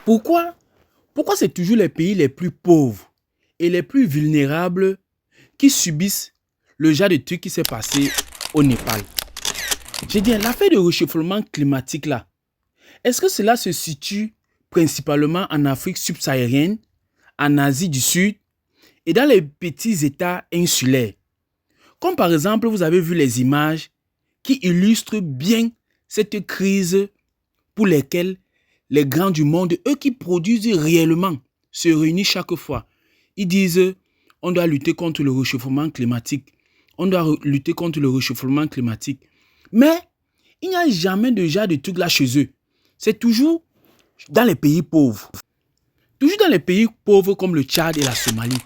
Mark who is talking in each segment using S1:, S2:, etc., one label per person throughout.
S1: Pourquoi? Pourquoi c'est toujours les pays les plus pauvres et les plus vulnérables qui subissent le genre de truc qui s'est passé au Népal? J'ai dit, l'affaire de réchauffement climatique là, est-ce que cela se situe principalement en Afrique subsaharienne, en Asie du Sud et dans les petits États insulaires? Comme par exemple, vous avez vu les images qui illustrent bien cette crise pour lesquelles les grands du monde, eux qui produisent réellement, se réunissent chaque fois. Ils disent, on doit lutter contre le réchauffement climatique. On doit lutter contre le réchauffement climatique. Mais il n'y a jamais de genre de truc là chez eux. C'est toujours dans les pays pauvres. Toujours dans les pays pauvres comme le Tchad et la Somalie.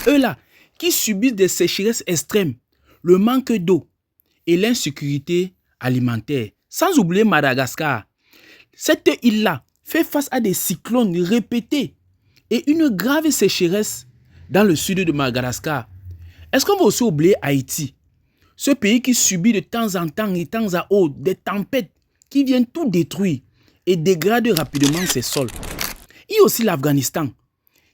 S1: Eux là, qui subissent des sécheresses extrêmes, le manque d'eau et l'insécurité alimentaire. Sans oublier Madagascar. Cette île-là fait face à des cyclones répétés et une grave sécheresse dans le sud de Madagascar. Est-ce qu'on va aussi oublier Haïti? Ce pays qui subit de temps en temps et de temps à autre des tempêtes qui viennent tout détruire et dégradent rapidement ses sols. Il y a aussi l'Afghanistan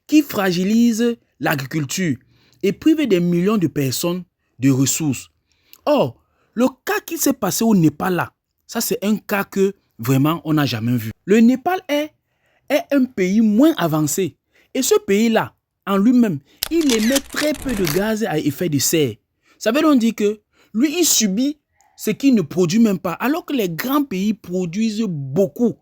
S1: qui fragilise l'agriculture et prive des millions de personnes de ressources. Or, le cas qui s'est passé au Népal là, ça c'est un cas que vraiment on n'a jamais vu. Le Népal est un pays moins avancé et ce pays-là, en lui-même, il émet très peu de gaz à effet de serre. Ça veut donc dire que lui, il subit ce qu'il ne produit même pas, alors que les grands pays produisent beaucoup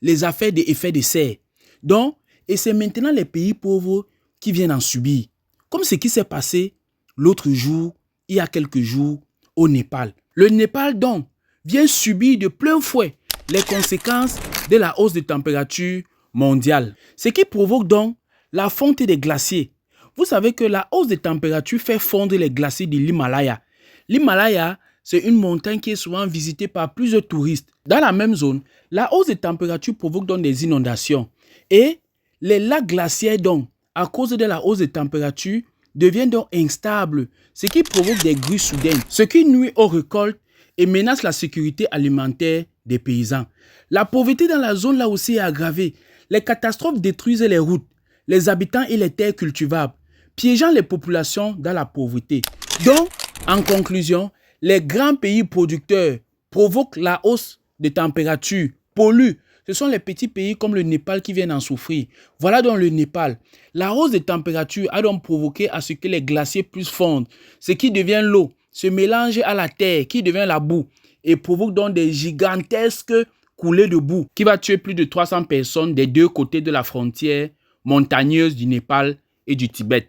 S1: les affaires d'effet de serre. Donc, et c'est maintenant les pays pauvres qui viennent en subir. Comme ce qui s'est passé l'autre jour, il y a quelques jours, au Népal. Le Népal, donc, vient subir de plein fouet les conséquences de la hausse de température mondiale. Ce qui provoque donc la fonte des glaciers. Vous savez que la hausse des températures fait fondre les glaciers de l'Himalaya. L'Himalaya, c'est une montagne qui est souvent visitée par plusieurs touristes. Dans la même zone, la hausse des températures provoque donc des inondations. Et les lacs glaciaires, donc, à cause de la hausse des températures, deviennent donc instables, ce qui provoque des grues soudaines, ce qui nuit aux récoltes et menace la sécurité alimentaire des paysans. La pauvreté dans la zone là aussi est aggravée. Les catastrophes détruisent les routes, les habitants et les terres cultivables, piégeant les populations dans la pauvreté. Donc, en conclusion, les grands pays producteurs provoquent la hausse des températures, polluent. Ce sont les petits pays comme le Népal qui viennent en souffrir. Voilà donc le Népal. La hausse des températures a donc provoqué à ce que les glaciers puissent fondre, ce qui devient l'eau, se mélange à la terre qui devient la boue et provoque donc des gigantesques coulées de boue qui va tuer plus de 300 personnes des deux côtés de la frontière montagneuse du Népal et du Tibet.